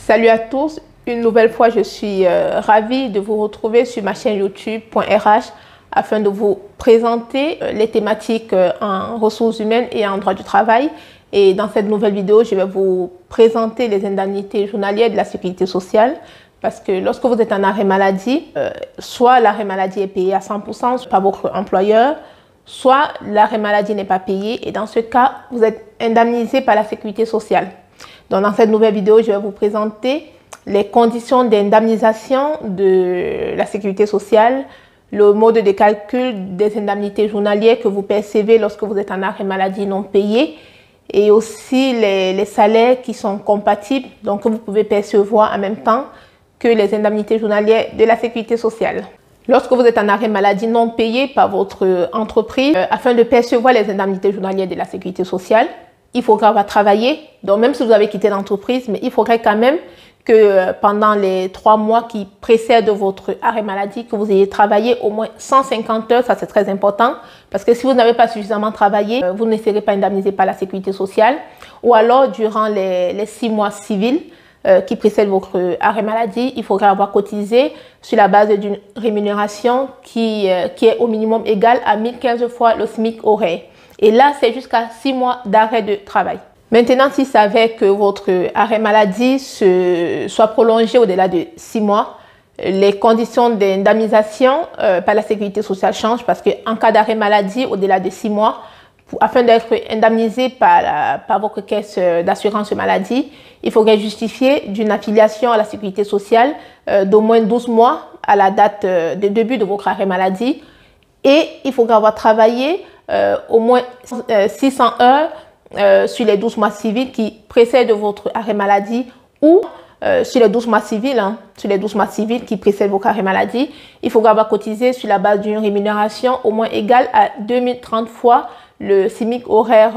Salut à tous, une nouvelle fois je suis ravie de vous retrouver sur ma chaîne YouTube.rh afin de vous présenter les thématiques en ressources humaines et en droit du travail. Et dans cette nouvelle vidéo, je vais vous présenter les indemnités journalières de la sécurité sociale. Parce que lorsque vous êtes en arrêt maladie, soit l'arrêt maladie est payé à 100% par votre employeur, soit l'arrêt maladie n'est pas payé et dans ce cas, vous êtes indemnisé par la sécurité sociale. Donc dans cette nouvelle vidéo, je vais vous présenter les conditions d'indemnisation de la sécurité sociale, le mode de calcul des indemnités journalières que vous percevez lorsque vous êtes en arrêt maladie non payé et aussi les salaires qui sont compatibles, donc que vous pouvez percevoir en même temps que les indemnités journalières de la sécurité sociale. Lorsque vous êtes en arrêt maladie non payé par votre entreprise, afin de percevoir les indemnités journalières de la sécurité sociale, il faudra avoir travaillé. Donc même si vous avez quitté l'entreprise, mais il faudrait quand même que pendant les 3 mois qui précèdent votre arrêt maladie, que vous ayez travaillé au moins 150 heures, ça c'est très important, parce que si vous n'avez pas suffisamment travaillé, vous ne serez pas indemnisé par la sécurité sociale, ou alors durant les 6 mois civils, qui précède votre arrêt maladie, il faudra avoir cotisé sur la base d'une rémunération qui est au minimum égale à 1015 fois le SMIC horaire. Et là, c'est jusqu'à 6 mois d'arrêt de travail. Maintenant, s'il s'avère que votre arrêt maladie soit prolongé au-delà de 6 mois, les conditions d'indemnisation par la sécurité sociale changent parce qu'en cas d'arrêt maladie au-delà de 6 mois, afin d'être indemnisé par votre caisse d'assurance maladie, il faudrait justifier d'une affiliation à la sécurité sociale d'au moins 12 mois à la date de début de votre arrêt maladie et il faudra avoir travaillé au moins 600 heures sur les 12 mois civils qui précèdent votre arrêt maladie ou sur les 12 mois civils, sur les 12 mois civils qui précèdent votre arrêt maladie, il faudra avoir cotisé sur la base d'une rémunération au moins égale à 2030 fois le SMIC horaire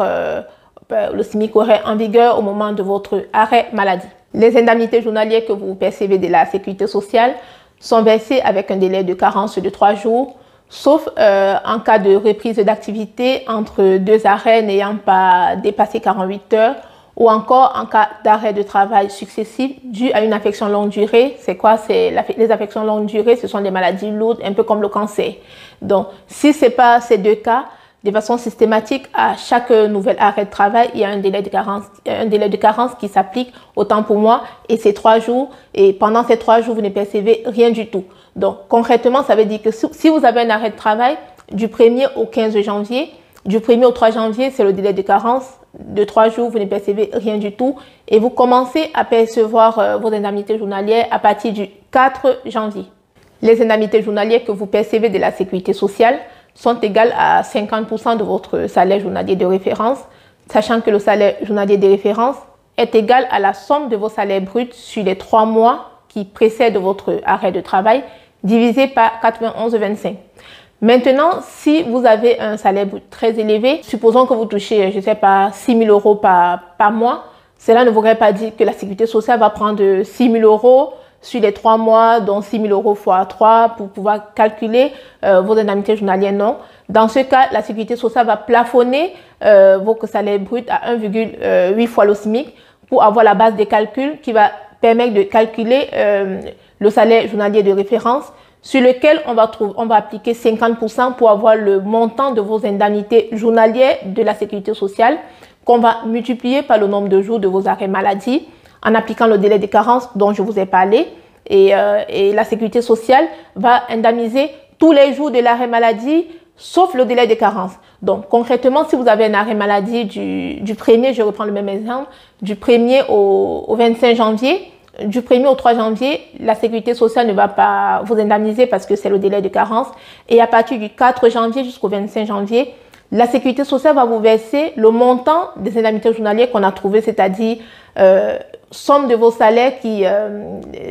en vigueur au moment de votre arrêt maladie. Les indemnités journalières que vous percevez de la sécurité sociale sont versées avec un délai de carence de 3 jours, sauf en cas de reprise d'activité entre 2 arrêts n'ayant pas dépassé 48 heures ou encore en cas d'arrêt de travail successif dû à une affection longue durée. C'est quoi? Les affections longue durée, ce sont des maladies lourdes, un peu comme le cancer. Donc, si ce n'est pas ces 2 cas, de façon systématique, à chaque nouvel arrêt de travail, il y a un délai de carence qui s'applique autant pour moi et c'est 3 jours. Et pendant ces 3 jours, vous ne percevez rien du tout. Donc, concrètement, ça veut dire que si vous avez un arrêt de travail du 1er au 15 janvier, du 1er au 3 janvier, c'est le délai de carence. De 3 jours, vous ne percevez rien du tout. Et vous commencez à percevoir vos indemnités journalières à partir du 4 janvier. Les indemnités journalières que vous percevez de la sécurité sociale sont égales à 50% de votre salaire journalier de référence, sachant que le salaire journalier de référence est égal à la somme de vos salaires bruts sur les 3 mois qui précèdent votre arrêt de travail, divisé par 91,25. Maintenant, si vous avez un salaire brut très élevé, supposons que vous touchez, je ne sais pas, 6 000 euros par mois, cela ne voudrait pas dire que la sécurité sociale va prendre 6 000 euros sur les 3 mois, dont 6 000 euros fois 3 pour pouvoir calculer vos indemnités journalières, non. Dans ce cas, la sécurité sociale va plafonner votre salaire brut à 1,8 fois le SMIC pour avoir la base des calculs qui va permettre de calculer le salaire journalier de référence sur lequel on va appliquer 50% pour avoir le montant de vos indemnités journalières de la sécurité sociale qu'on va multiplier par le nombre de jours de vos arrêts maladie en appliquant le délai de carence dont je vous ai parlé. Et la sécurité sociale va indemniser tous les jours de l'arrêt maladie, sauf le délai de carence. Donc, concrètement, si vous avez un arrêt maladie du 1er, je reprends le même exemple, du 1er au 25 janvier, du 1er au 3 janvier, la sécurité sociale ne va pas vous indemniser parce que c'est le délai de carence. Et à partir du 4 janvier jusqu'au 25 janvier, la sécurité sociale va vous verser le montant des indemnités journalières qu'on a trouvé, c'est-à-dire somme de vos salaires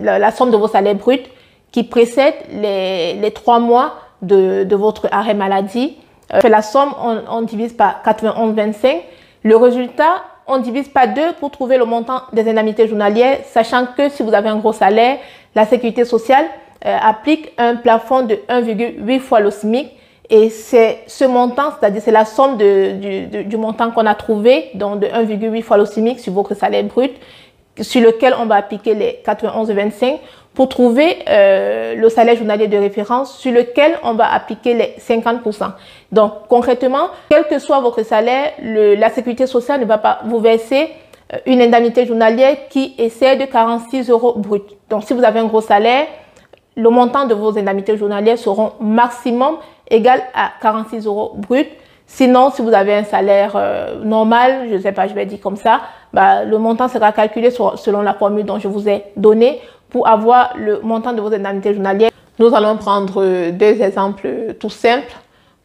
la somme de vos salaires bruts qui précède les 3 mois de votre arrêt maladie. La somme, on divise par 91,25. Le résultat, on divise par 2 pour trouver le montant des indemnités journalières, sachant que si vous avez un gros salaire, la sécurité sociale applique un plafond de 1,8 fois le SMIC. Et c'est ce montant, c'est-à-dire c'est la somme du montant qu'on a trouvé, donc de 1,8 fois le SMIC sur votre salaire brut, sur lequel on va appliquer les 91,25 pour trouver le salaire journalier de référence sur lequel on va appliquer les 50%. Donc, concrètement, quel que soit votre salaire, la sécurité sociale ne va pas vous verser une indemnité journalière qui excède de 46 euros brut. Donc, si vous avez un gros salaire, le montant de vos indemnités journalières seront maximum égal à 46 euros brut. Sinon, si vous avez un salaire normal, je ne sais pas, je vais dire comme ça, le montant sera calculé selon la formule dont je vous ai donnée pour avoir le montant de vos indemnités journalières. Nous allons prendre deux exemples tout simples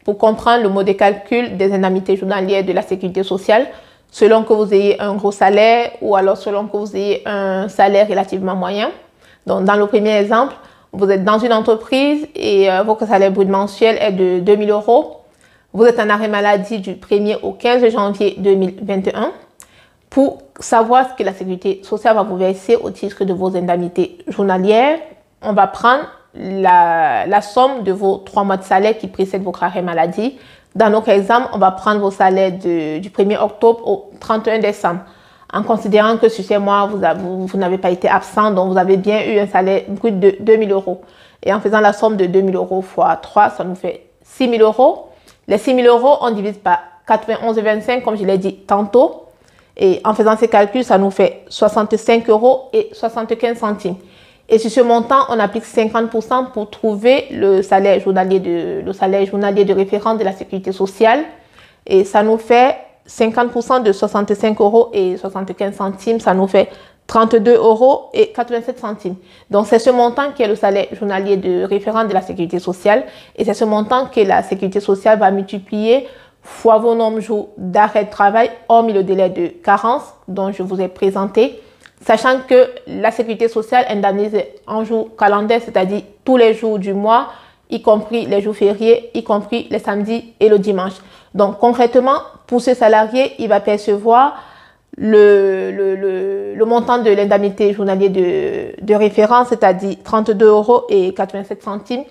pour comprendre le mode de calcul des indemnités journalières de la sécurité sociale selon que vous ayez un gros salaire ou alors selon que vous ayez un salaire relativement moyen. Donc, dans le premier exemple, vous êtes dans une entreprise et votre salaire brut mensuel est de 2 000 euros. Vous êtes en arrêt maladie du 1er au 15 janvier 2021. Pour savoir ce que la sécurité sociale va vous verser au titre de vos indemnités journalières, on va prendre la somme de vos 3 mois de salaire qui précèdent votre arrêt maladie. Dans notre exemple, on va prendre vos salaires du 1er octobre au 31 décembre. En considérant que sur ces mois, vous n'avez pas été absent, donc vous avez bien eu un salaire brut de 2 000 euros. Et en faisant la somme de 2 000 euros fois 3, ça nous fait 6 000 euros. Les 6 000 euros, on divise par 91,25 comme je l'ai dit tantôt. Et en faisant ces calculs, ça nous fait 65 euros et 75 centimes. Et sur ce montant, on applique 50% pour trouver le salaire journalier de référence de la sécurité sociale. Et ça nous fait 50% de 65 euros et 75 centimes, ça nous fait 32 euros et 87 centimes. Donc, c'est ce montant qui est le salaire journalier de référence de la sécurité sociale. Et c'est ce montant que la sécurité sociale va multiplier fois vos nombres de jours d'arrêt de travail, hormis le délai de carence dont je vous ai présenté. Sachant que la sécurité sociale indemnise en jours calendaires, c'est-à-dire tous les jours du mois, y compris les jours fériés, y compris les samedis et le dimanche. Donc, concrètement, pour ce salarié, il va percevoir le montant de l'indemnité journalière de référence, c'est-à-dire 32 euros et 87 centimes,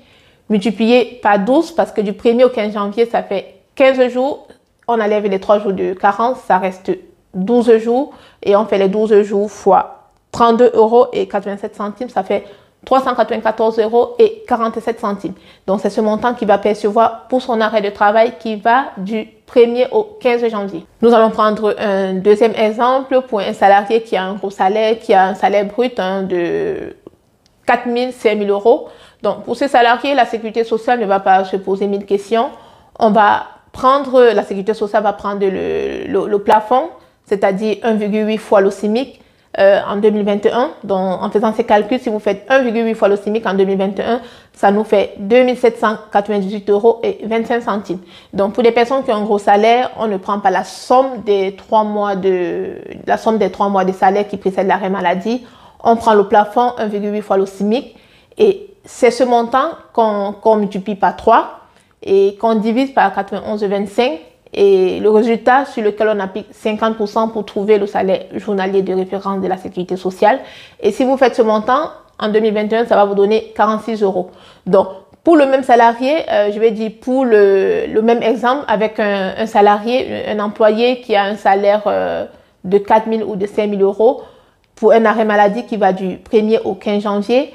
multiplié par 12, parce que du 1er au 15 janvier, ça fait 15 jours. On enlève les 3 jours de carence, ça reste 12 jours. Et on fait les 12 jours fois 32 euros et 87 centimes, ça fait 394 euros et 47 centimes. Donc, c'est ce montant qu'il va percevoir pour son arrêt de travail qui va du 1er au 15 janvier. Nous allons prendre un deuxième exemple pour un salarié qui a un gros salaire, qui a un salaire brut de 4 000, 5 000 euros. Donc, pour ce salarié, la sécurité sociale ne va pas se poser 1000 questions. La sécurité sociale va prendre le plafond, c'est-à-dire 1,8 fois le SMIC en 2021. Donc, en faisant ces calculs, si vous faites 1,8 fois le SMIC en 2021, ça nous fait 2 798 euros et 25 centimes. Donc, pour les personnes qui ont un gros salaire, on ne prend pas la somme des 3 mois de salaire qui précèdent l'arrêt maladie. On prend le plafond 1,8 fois le SMIC et c'est ce montant qu'on multiplie par 3 et qu'on divise par 91,25 et le résultat sur lequel on applique 50% pour trouver le salaire journalier de référence de la sécurité sociale. Et si vous faites ce montant, en 2021, ça va vous donner 46 euros. Donc, pour le même salarié, je vais dire pour le même exemple, avec un salarié, un employé qui a un salaire de 4 000 ou de 5 000 euros, pour un arrêt maladie qui va du 1er au 15 janvier,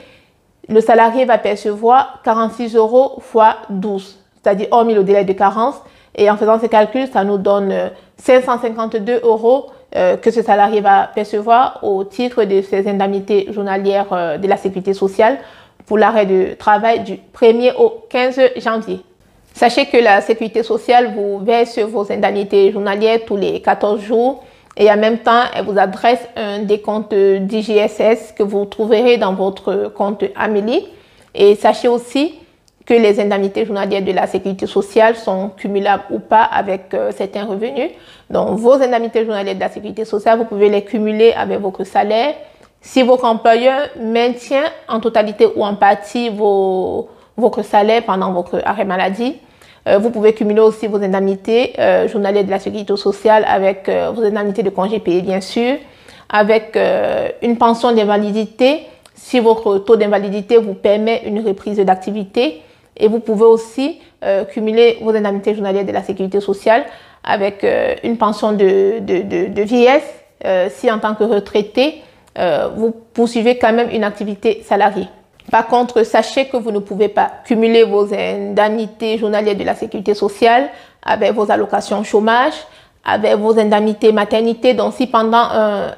le salarié va percevoir 46 euros fois 12, c'est-à-dire hormis le délai de carence. Et en faisant ces calculs, ça nous donne 552 euros que ce salarié va percevoir au titre de ses indemnités journalières de la sécurité sociale pour l'arrêt de travail du 1er au 15 janvier. Sachez que la sécurité sociale vous verse vos indemnités journalières tous les 14 jours et en même temps, elle vous adresse un décompte d'IGSS que vous trouverez dans votre compte Amélie. Et sachez aussi que les indemnités journalières de la sécurité sociale sont cumulables ou pas avec certains revenus. Donc, vos indemnités journalières de la sécurité sociale, vous pouvez les cumuler avec votre salaire. Si votre employeur maintient en totalité ou en partie votre salaire pendant votre arrêt maladie, vous pouvez cumuler aussi vos indemnités journalières de la sécurité sociale avec vos indemnités de congés payés, bien sûr, avec une pension d'invalidité si votre taux d'invalidité vous permet une reprise d'activité. Et vous pouvez aussi cumuler vos indemnités journalières de la sécurité sociale avec une pension de vieillesse si en tant que retraité, vous poursuivez quand même une activité salariée. Par contre, sachez que vous ne pouvez pas cumuler vos indemnités journalières de la sécurité sociale avec vos allocations chômage, avec vos indemnités maternité. Donc, si pendant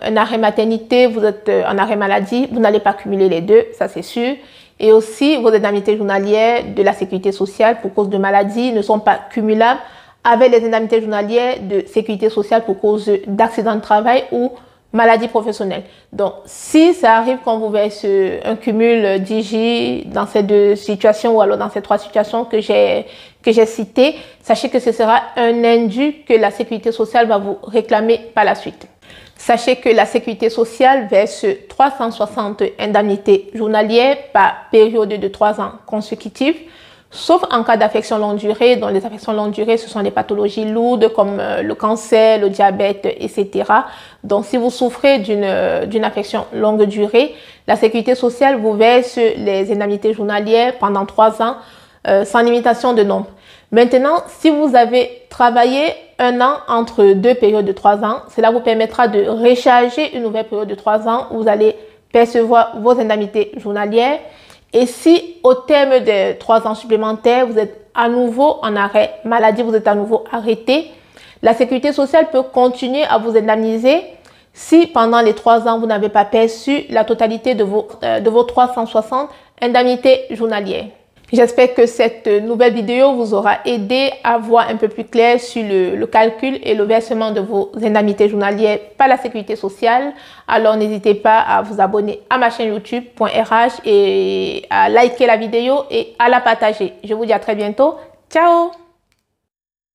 un arrêt maternité, vous êtes en arrêt maladie, vous n'allez pas cumuler les deux, ça c'est sûr. Et aussi, vos indemnités journalières de la sécurité sociale pour cause de maladie ne sont pas cumulables avec les indemnités journalières de sécurité sociale pour cause d'accident de travail ou maladie professionnelle. Donc, si ça arrive qu'on vous verse un cumul d'IJ dans ces deux situations ou alors dans ces trois situations que j'ai citées, sachez que ce sera un indu que la sécurité sociale va vous réclamer par la suite. Sachez que la sécurité sociale verse 360 indemnités journalières par période de 3 ans consécutifs, sauf en cas d'affection longue durée. Dont les affections longue durée, ce sont des pathologies lourdes comme le cancer, le diabète, etc. Donc, si vous souffrez d'une affection longue durée, la sécurité sociale vous verse les indemnités journalières pendant 3 ans sans limitation de nombre. Maintenant, si vous avez travaillé 1 an entre 2 périodes de 3 ans, cela vous permettra de recharger une nouvelle période de 3 ans où vous allez percevoir vos indemnités journalières. Et si au terme des 3 ans supplémentaires, vous êtes à nouveau en arrêt maladie, vous êtes à nouveau arrêté, la sécurité sociale peut continuer à vous indemniser si pendant les 3 ans, vous n'avez pas perçu la totalité de vos 360 indemnités journalières. J'espère que cette nouvelle vidéo vous aura aidé à voir un peu plus clair sur le calcul et le versement de vos indemnités journalières par la sécurité sociale. Alors n'hésitez pas à vous abonner à ma chaîne youtube.rh et à liker la vidéo et à la partager. Je vous dis à très bientôt. Ciao!